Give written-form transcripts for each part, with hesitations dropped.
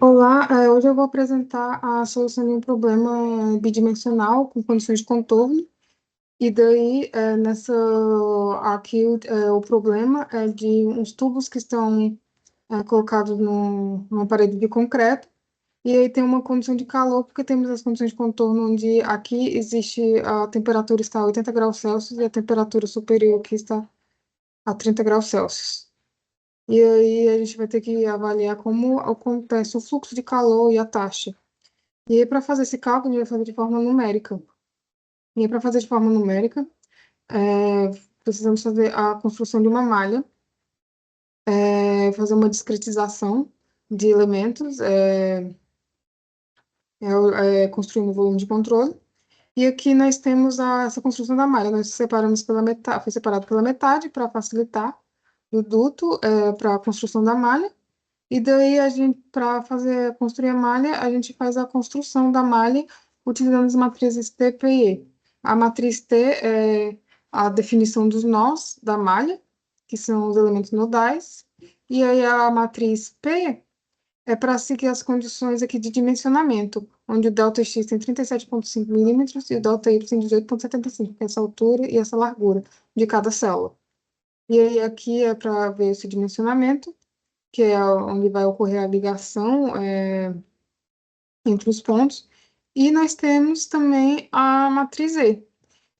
Olá, hoje eu vou apresentar a solução de um problema bidimensional com condições de contorno. E daí, aqui o problema é de uns tubos que estão colocados numa parede de concreto. E aí tem uma condição de calor, porque temos as condições de contorno onde aqui existe a temperatura está a 80 graus Celsius e a temperatura superior aqui está a 30 graus Celsius. E aí a gente vai ter que avaliar como acontece o fluxo de calor e a taxa. E aí, para fazer esse cálculo, a gente vai fazer de forma numérica. E aí, para fazer de forma numérica, é, precisamos fazer a construção de uma malha, fazer uma discretização de elementos, construir um volume de controle. E aqui nós temos essa construção da malha. Nós separamos pela metade, foi separado pela metade para facilitar o duto para a construção da malha. E daí a gente, para fazer construir a malha, a gente faz a construção da malha utilizando as matrizes T, P e E. A matriz T é a definição dos nós da malha, que são os elementos nodais, e aí a matriz P é para seguir as condições aqui de dimensionamento, onde o ΔX tem 37,5 milímetros e o ΔY tem 18,75, que é essa altura e essa largura de cada célula. E aí aqui é para ver esse dimensionamento, que é onde vai ocorrer a ligação entre os pontos. E nós temos também a matriz E,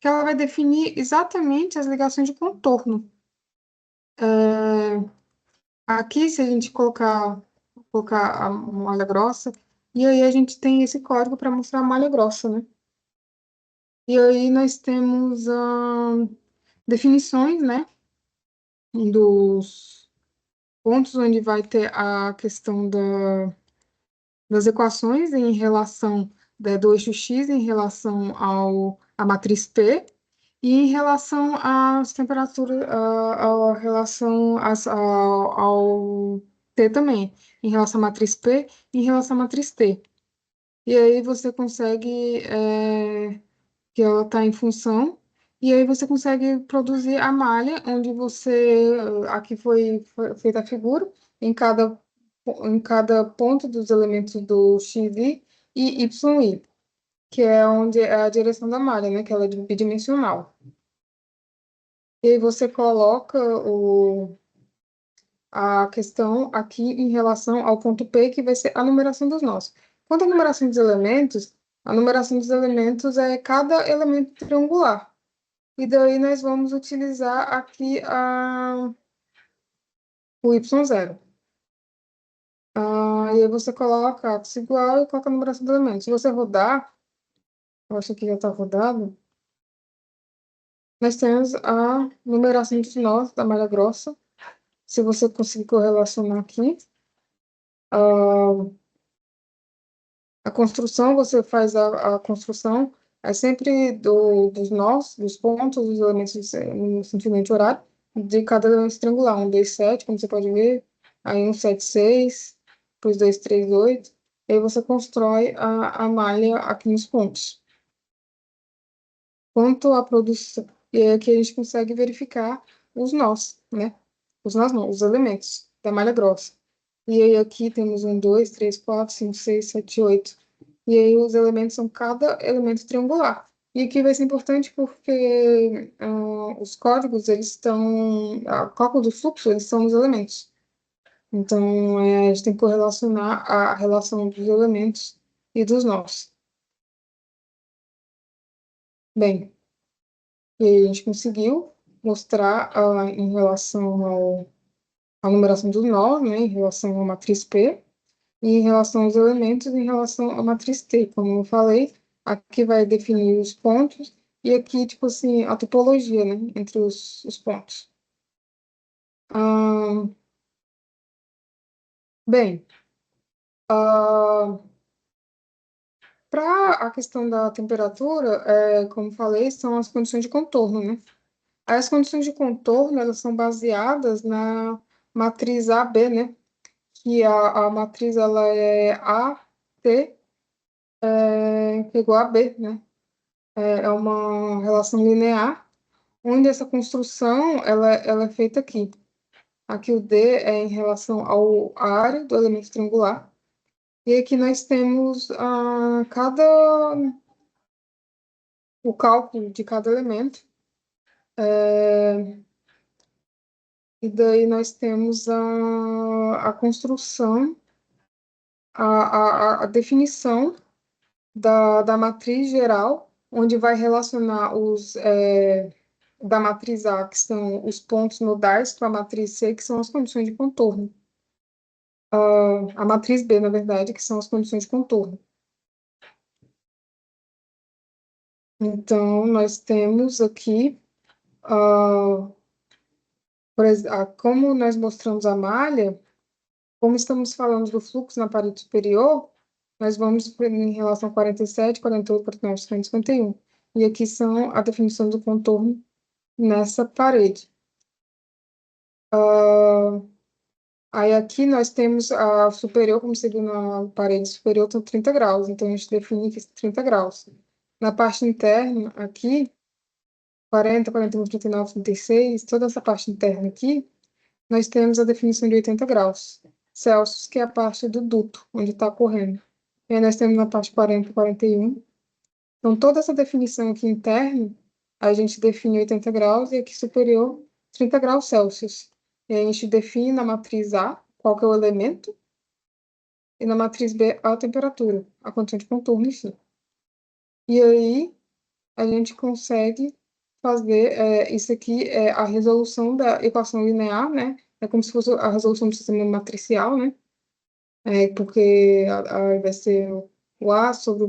que ela vai definir exatamente as ligações de contorno. Aqui, se a gente colocar a malha grossa, e aí a gente tem esse código para mostrar a malha grossa, né? E aí nós temos definições, né, dos pontos onde vai ter a questão das equações em relação do eixo x em relação à matriz P e em relação às temperaturas, a relação ao T também, em relação à matriz P e em relação à matriz T. E aí você consegue que ela está em função, e aí você consegue produzir a malha, onde aqui foi feita a figura, em cada ponto dos elementos do XY e YY, que é onde é a direção da malha, né, que ela é bidimensional. E aí você coloca a questão aqui em relação ao ponto P, que vai ser a numeração dos nós. Quanto à numeração dos elementos, a numeração dos elementos é cada elemento triangular. E daí nós vamos utilizar aqui o y0. E aí você coloca x igual e coloca a numeração dos elementos. Se você rodar, eu acho que já está rodado, nós temos a numeração dos nós da malha grossa. Se você conseguir correlacionar aqui, a construção, você faz a construção, é sempre dos nós, dos pontos, dos elementos no sentido anti-horário, de cada elemento triangular. 1, 2, 7, como você pode ver, aí 1, 7, 6, depois 2, 3, 8. E aí você constrói a malha aqui nos pontos. Quanto à produção, e aí aqui a gente consegue verificar os nós, né? Os nós não, os elementos da malha grossa. E aí aqui temos 1, 2, 3, 4, 5, 6, 7, 8. E aí os elementos são cada elemento triangular. E aqui vai ser importante porque os códigos, eles estão... O cálculo do fluxo, eles são os elementos. Então, a gente tem que correlacionar a relação dos elementos e dos nós. Bem, e aí a gente conseguiu mostrar em relação à numeração dos nós, né, em relação à matriz P, e em relação aos elementos, em relação à matriz T, como eu falei, aqui vai definir os pontos, e aqui, tipo assim, a topologia, né, entre os pontos. Ah, bem, para a questão da temperatura, como falei, são as condições de contorno, né? As condições de contorno, elas são baseadas na matriz AB, né? Que a matriz, ela é AT, igual a B, né? É uma relação linear, onde essa construção ela é feita aqui. Aqui o D é em relação à área do elemento triangular. E aqui nós temos o cálculo de cada elemento. E daí nós temos a construção, a definição da matriz geral, onde vai relacionar da matriz A, que são os pontos nodais, com a matriz C, que são as condições de contorno. A matriz B, na verdade, que são as condições de contorno. Então, nós temos aqui, como nós mostramos a malha, como estamos falando do fluxo na parede superior, nós vamos em relação a 47, 48, 49, 50, 51. E aqui são a definição do contorno nessa parede. Aí aqui nós temos a superior, como seguindo a parede superior, tem 30 graus. Então, a gente define aqui 30 graus. Na parte interna, aqui, 40, 41, 39, 36, toda essa parte interna aqui, nós temos a definição de 80 graus Celsius, que é a parte do duto, onde está correndo. E aí nós temos na parte 40, 41. Então, toda essa definição aqui interna, a gente define 80 graus e aqui superior, 30 graus Celsius. E aí a gente define na matriz A qual que é o elemento e na matriz B a temperatura, a condição de contorno, enfim. E aí a gente consegue fazer isso aqui é a resolução da equação linear, né? É como se fosse a resolução do sistema matricial, né? Porque vai ser o A sobre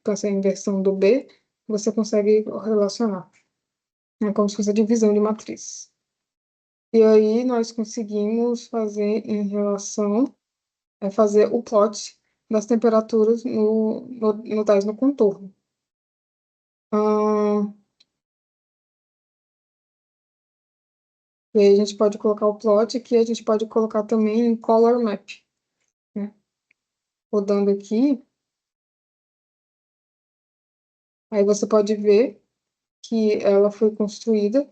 essa inversão do B, você consegue relacionar. É como se fosse a divisão de matriz. E aí nós conseguimos fazer em relação, fazer o plot das temperaturas no contorno. E aí a gente pode colocar o plot aqui, a gente pode colocar também em color map, né? Rodando aqui, aí você pode ver que ela foi construída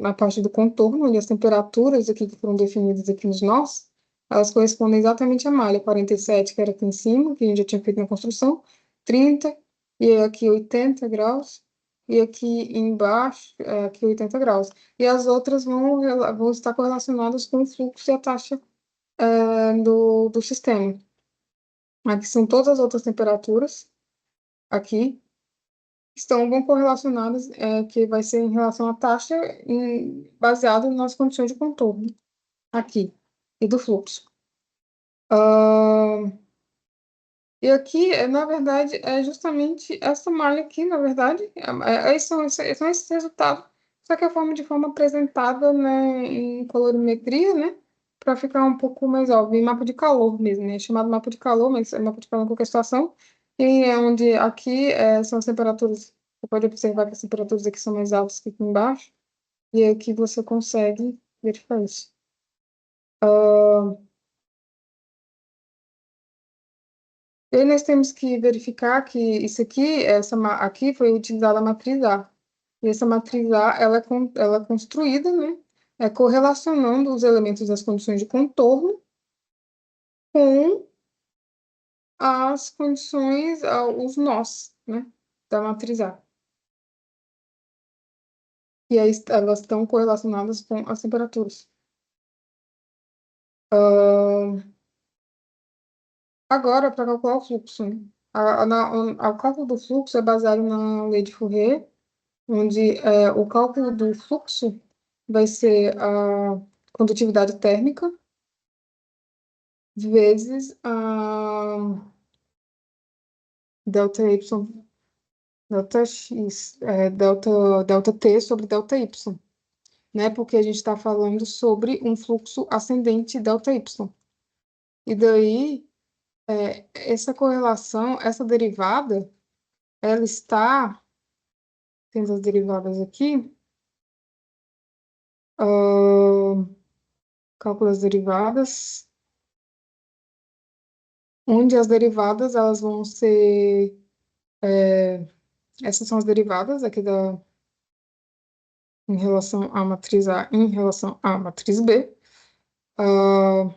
na parte do contorno, onde as temperaturas aqui que foram definidas aqui nos nós, elas correspondem exatamente à malha 47, que era aqui em cima, que a gente já tinha feito na construção, 30, e aqui 80 graus, e aqui embaixo, aqui 80 graus. E as outras vão estar correlacionadas com o fluxo e a taxa do sistema. Aqui são todas as outras temperaturas, aqui, vão correlacionadas, que vai ser em relação à taxa baseado nas condições de contorno, aqui, e do fluxo. E aqui, na verdade, é justamente essa malha aqui, na verdade, são esses resultados, só que de forma apresentada, né, em colorimetria, né, para ficar um pouco mais óbvio, em mapa de calor mesmo, né, é chamado mapa de calor, mas é mapa de calor em qualquer situação, e é onde aqui são as temperaturas, você pode observar que as temperaturas aqui são mais altas que aqui embaixo, e aqui você consegue verificar isso. E aí nós temos que verificar que isso aqui, aqui foi utilizada a matriz A. E essa matriz A, ela é construída, né? Correlacionando os elementos das condições de contorno com as condições, os nós, né? Da matriz A. E aí elas estão correlacionadas com as temperaturas. Agora, para calcular o fluxo, né? O cálculo do fluxo é baseado na lei de Fourier, onde o cálculo do fluxo vai ser a condutividade térmica vezes a delta y, delta x, delta t sobre delta y, né? Porque a gente está falando sobre um fluxo ascendente delta y. E daí, essa correlação, essa derivada, ela está, tendo as derivadas aqui, cálculo das derivadas, onde as derivadas elas vão ser essas são as derivadas aqui em relação à matriz A em relação à matriz B. Ah,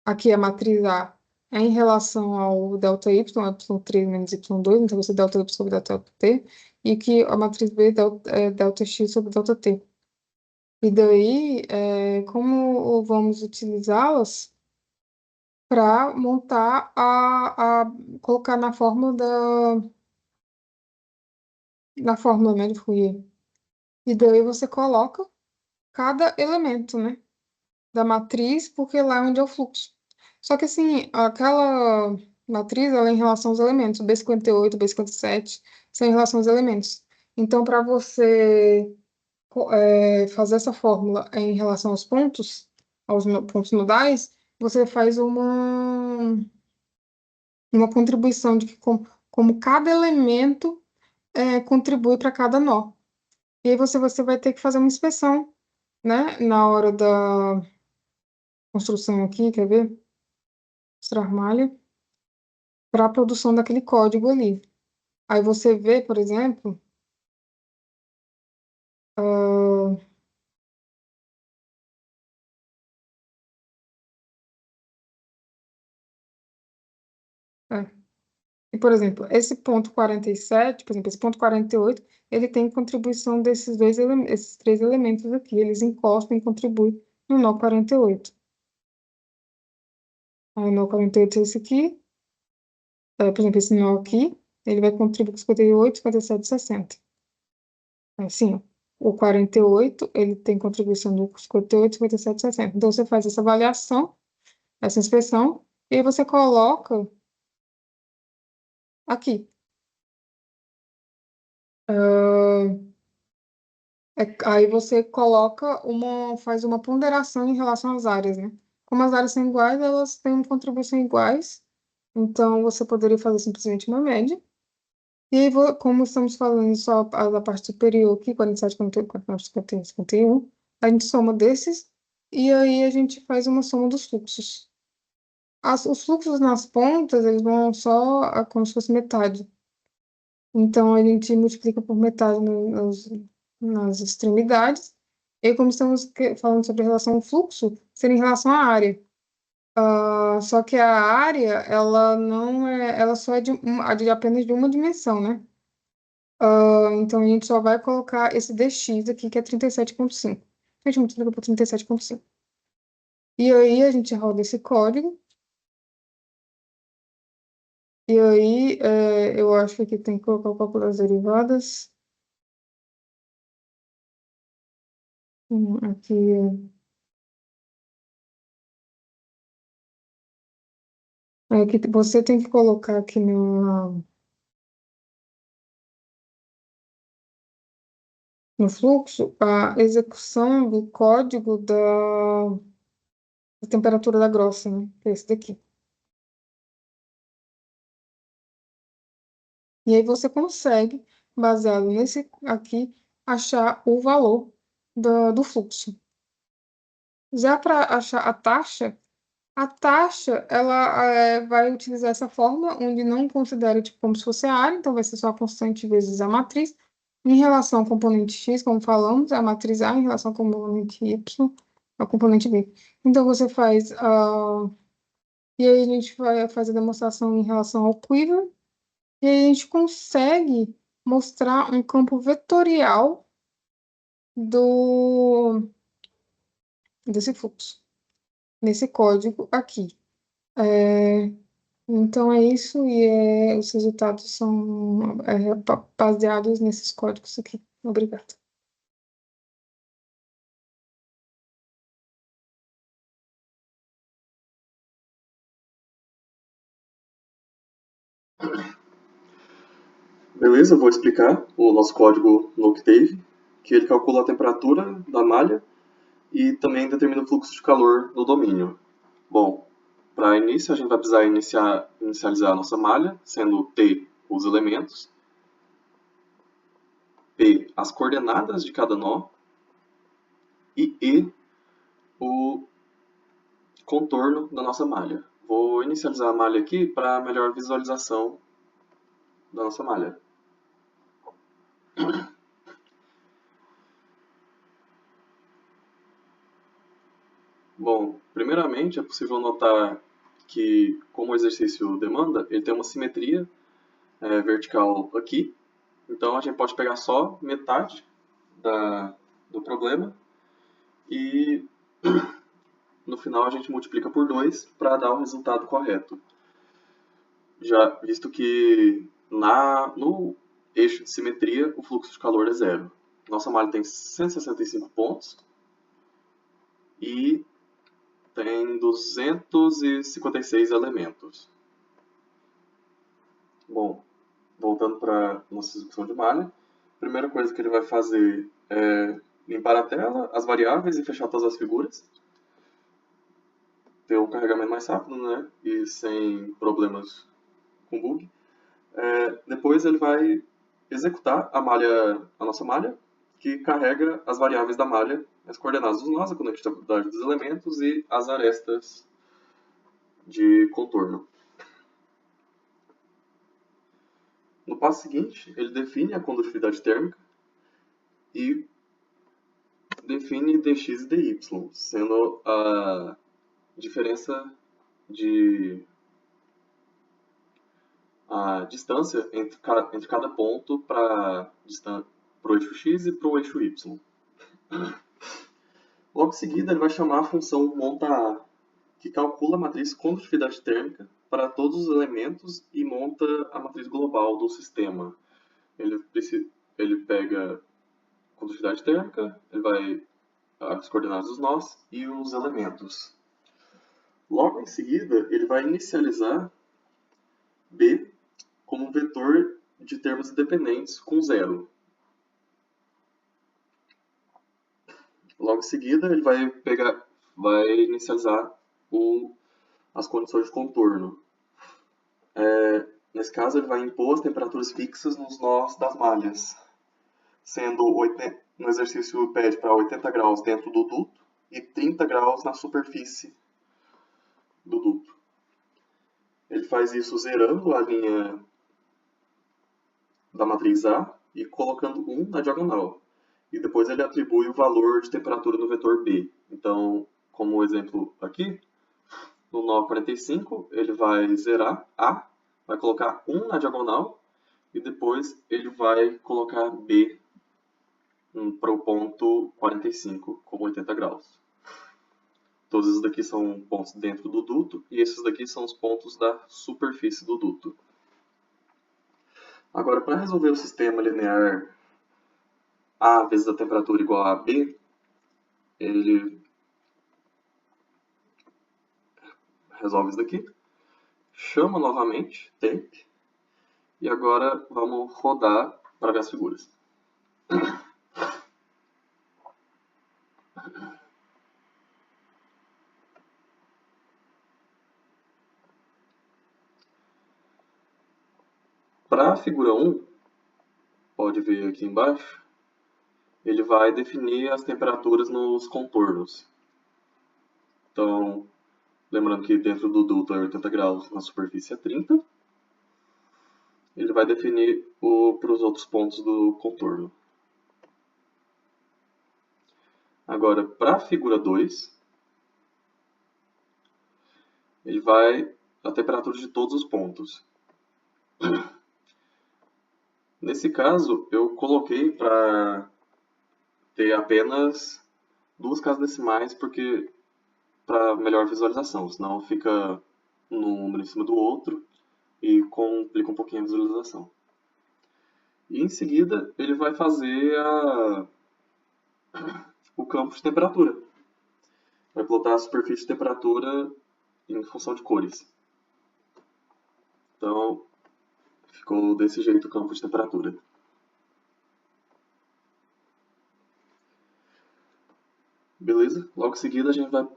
aqui a matriz A é em relação ao delta y, y3 menos y2, então vai ser delta y sobre delta t, e aqui a matriz B é delta x sobre delta t. E daí, como vamos utilizá-las para montar colocar na fórmula, né, de Fourier. E daí você coloca cada elemento, né, da matriz, porque lá é onde é o fluxo. Só que assim, aquela matriz, ela é em relação aos elementos, o B58, o B57 são em relação aos elementos. Então, para você fazer essa fórmula em relação aos pontos, pontos nodais, você faz uma contribuição de que como cada elemento contribui para cada nó. E aí você vai ter que fazer uma inspeção, né, na hora da construção aqui, quer ver? Mostrar malha, para a produção daquele código ali. Aí você vê, por exemplo, ah, é. E, por exemplo, esse ponto 47, por exemplo, esse ponto 48, ele tem contribuição desses esses três elementos aqui. Eles encostam e contribuem no nó 48. Aí o nó 48 é esse aqui. Por exemplo, esse nó aqui, ele vai contribuir com 58, 57, 60. Assim, ó, o 48, ele tem contribuição do 58, 57, 60. Então, você faz essa avaliação, essa inspeção, e aí você coloca aqui. Aí você faz uma ponderação em relação às áreas, né? Como as áreas são iguais, elas têm uma contribuição iguais, então você poderia fazer simplesmente uma média. E aí, como estamos falando só da parte superior aqui, 47, 48, 49, 50, 51, a gente soma desses, e aí a gente faz uma soma dos fluxos. Os fluxos nas pontas, eles vão só como se fosse metade. Então, a gente multiplica por metade nas extremidades. E como estamos falando sobre a relação fluxo, seria em relação à área. Só que a área, ela não é, ela só é de apenas de uma dimensão, né? Então, a gente só vai colocar esse dx aqui, que é 37,5. A gente multiplica por 37,5. E aí, a gente roda esse código. E aí, eu acho que aqui tem que colocar o cálculo das derivadas. Aqui, que você tem que colocar aqui no fluxo a execução do código da temperatura da grossa, né? Que é esse daqui. E aí você consegue, baseado nesse aqui, achar o valor do fluxo. Já para achar a taxa, ela vai utilizar essa fórmula, onde não considera tipo, como se fosse a área, então vai ser só a constante vezes a matriz. Em relação ao componente x, como falamos, é a matriz A, em relação ao componente y, é o componente B. Então, você faz. E aí, a gente vai fazer a demonstração em relação ao quiver, e aí a gente consegue mostrar um campo vetorial desse fluxo, nesse código aqui. Então é isso, e os resultados são baseados nesses códigos aqui. Obrigada. Beleza, eu vou explicar o nosso código no Octave, que ele calcula a temperatura da malha e também determina o fluxo de calor no domínio. Bom, para início a gente vai precisar inicializar a nossa malha, sendo T os elementos, P as coordenadas de cada nó e E o contorno da nossa malha. Vou inicializar a malha aqui para melhor visualização da nossa malha. Bom, primeiramente é possível notar que, como o exercício demanda, ele tem uma simetria vertical aqui. Então a gente pode pegar só metade do problema e no final a gente multiplica por 2 para dar o resultado correto. Já visto que no eixo de simetria o fluxo de calor é zero. Nossa malha tem 165 pontos e tem 256 elementos. Bom, voltando para nossa execução de malha, a primeira coisa que ele vai fazer é limpar a tela, as variáveis e fechar todas as figuras. Ter um carregamento mais rápido, né? E sem problemas com bug. Depois ele vai executar a nossa malha, que carrega as variáveis da malha, as coordenadas dos nós, a conectividade dos elementos e as arestas de contorno. No passo seguinte, ele define a condutividade térmica e define dx e dy, sendo a diferença a distância entre cada ponto para o eixo x e para o eixo y. Logo em seguida, ele vai chamar a função monta-A, que calcula a matriz condutividade térmica para todos os elementos e monta a matriz global do sistema. Ele pega a condutividade térmica, ele vai as coordenadas dos nós e os elementos. Logo em seguida, ele vai inicializar B como um vetor de termos independentes com zero. Logo em seguida, ele vai inicializar as condições de contorno. Nesse caso, ele vai impor as temperaturas fixas nos nós das malhas, sendo no exercício pede para 80 graus dentro do duto e 30 graus na superfície do duto. Ele faz isso zerando a linha da matriz A e colocando 1 na diagonal. E depois ele atribui o valor de temperatura no vetor B. Então, como exemplo aqui, no nó 45, ele vai zerar A, vai colocar 1 na diagonal e depois ele vai colocar B para o ponto 45, como 80 graus. Todos esses daqui são pontos dentro do duto e esses daqui são os pontos da superfície do duto. Agora, para resolver o sistema linear A vezes a temperatura igual a B, ele resolve isso daqui, chama novamente temp, e agora vamos rodar para ver as figuras. Para a figura 1, pode ver aqui embaixo, ele vai definir as temperaturas nos contornos. Então, lembrando que dentro do duto é 80 graus, na superfície é 30. Ele vai definir para os outros pontos do contorno. Agora, para a figura 2, ele vai a temperatura de todos os pontos. Nesse caso, eu coloquei para ter apenas 2 casas decimais, porque para melhor visualização, senão fica um número em cima do outro e complica um pouquinho a visualização. E em seguida, ele vai fazer o campo de temperatura. Vai plotar a superfície de temperatura em função de cores. Então, ficou desse jeito o campo de temperatura. Beleza? Logo em seguida a gente vai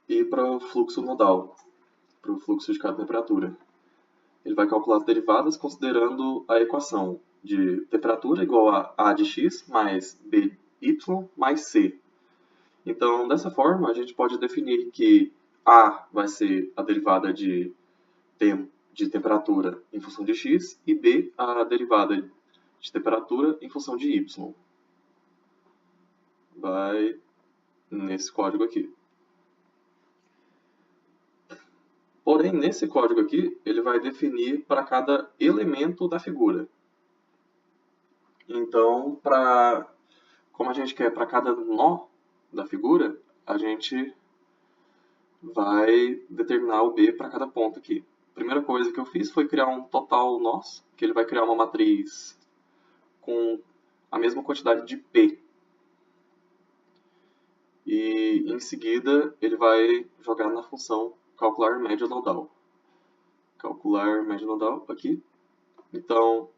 ir para o fluxo nodal, para o fluxo de cada temperatura. Ele vai calcular as derivadas considerando a equação de temperatura igual a A de x mais BY mais C. Então, dessa forma, a gente pode definir que A vai ser a derivada de temperatura em função de x e B a derivada de temperatura em função de y. Vai nesse código aqui. Porém, nesse código aqui, ele vai definir para cada elemento da figura. Então, como a gente quer para cada nó da figura, a gente vai determinar o B para cada ponto aqui. A primeira coisa que eu fiz foi criar um total nós, que ele vai criar uma matriz com a mesma quantidade de P. E em seguida ele vai jogar na função calcular média nodal. Calcular média nodal aqui. Então,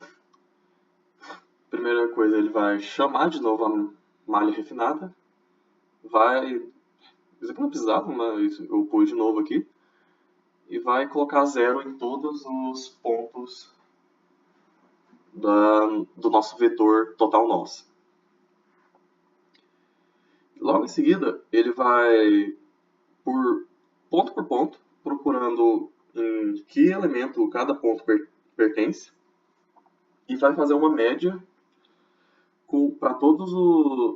primeira coisa, ele vai chamar de novo a malha refinada. Isso aqui não precisava, mas eu pus de novo aqui. E vai colocar 0 em todos os pontos do nosso vetor total nós. Logo em seguida, ele vai, por ponto, procurando em que elemento cada ponto pertence e vai fazer uma média para todas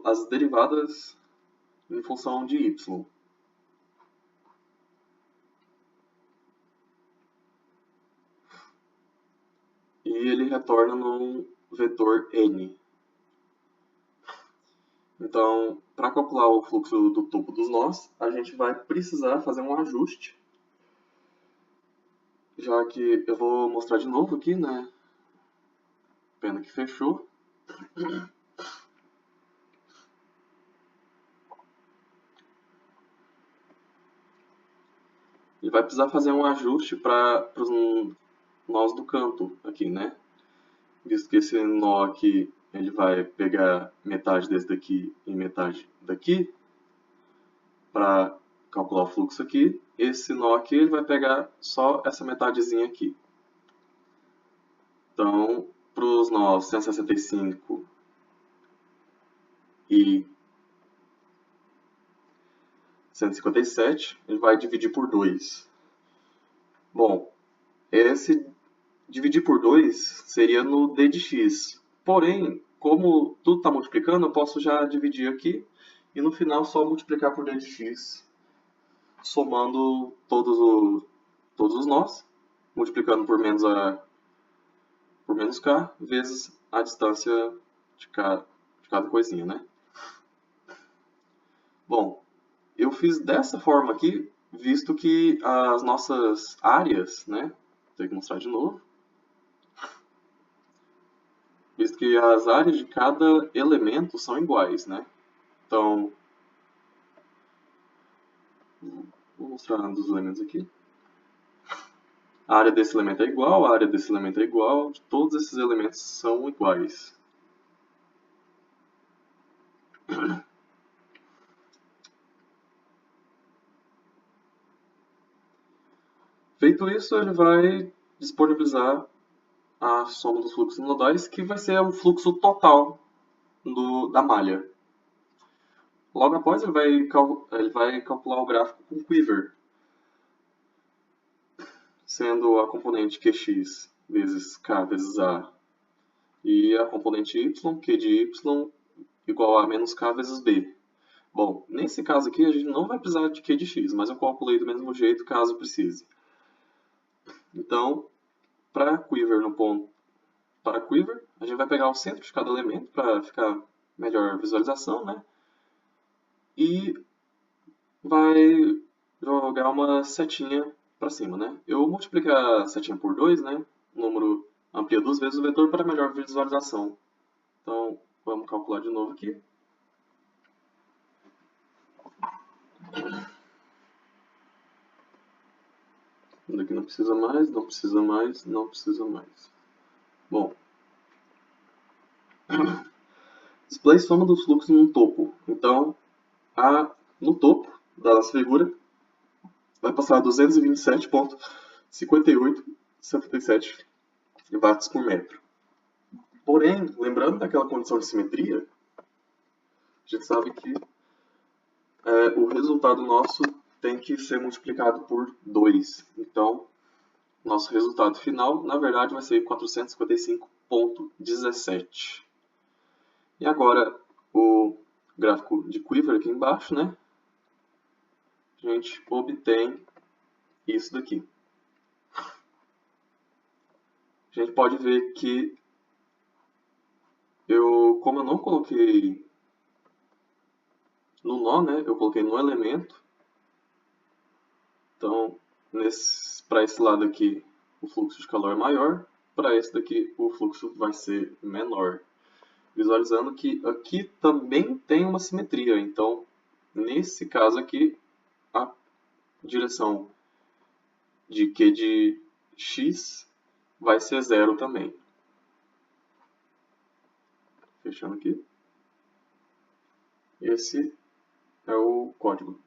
as derivadas em função de y. E ele retorna num vetor n. Então, para calcular o fluxo do topo dos nós, a gente vai precisar fazer um ajuste. Já que eu vou mostrar de novo aqui, né? Pena que fechou. Ele vai precisar fazer um ajuste para os nós do canto aqui, né? Visto que esse nó aqui, ele vai pegar metade desse daqui e metade daqui para calcular o fluxo aqui. Esse nó aqui, ele vai pegar só essa metadezinha aqui. Então, para os nós 165 e 157, ele vai dividir por 2. Bom, esse dividir por 2 seria no d de x. Porém, como tudo está multiplicando, eu posso já dividir aqui e no final só multiplicar por d de x, somando todos os nós, multiplicando por menos k, vezes a distância de cada coisinha, né? Bom, eu fiz dessa forma aqui, visto que as nossas áreas, né? Tenho que mostrar de novo. Visto que as áreas de cada elemento são iguais, né? Então, vou mostrar um dos elementos aqui. A área desse elemento é igual, a área desse elemento é igual, todos esses elementos são iguais. Feito isso, ele vai disponibilizar a soma dos fluxos nodais, que vai ser o fluxo total da malha. Logo após, ele vai calcular o gráfico com Quiver, sendo a componente Qx vezes K vezes A e a componente Y, Q de Y, igual a menos K vezes B. Bom, nesse caso aqui a gente não vai precisar de Q de X, mas eu calculei do mesmo jeito caso precise. Então, para Quiver, a gente vai pegar o centro de cada elemento para ficar melhor visualização, né? E vai jogar uma setinha para cima, né? Eu multipliquei a setinha por 2, né? O número amplia 2 vezes o vetor para melhor visualização. Então, vamos calcular de novo aqui. Daqui não precisa mais, não precisa mais, não precisa mais. Bom, display soma dos fluxos no topo. Então, no topo da nossa figura vai passar a 227,5877 watts por metro. Porém, lembrando daquela condição de simetria, a gente sabe que o resultado nosso tem que ser multiplicado por 2. Então, nosso resultado final, na verdade, vai ser 455,17. E agora, o gráfico de Quiver aqui embaixo, né? A gente obtém isso daqui. pode ver que como eu não coloquei no nó, né, eu coloquei no elemento. Então, para esse lado aqui, o fluxo de calor é maior, para esse daqui, o fluxo vai ser menor. Visualizando que aqui também tem uma simetria, então, nesse caso aqui, a direção de Q de x vai ser zero também. Fechando aqui. Esse é o código.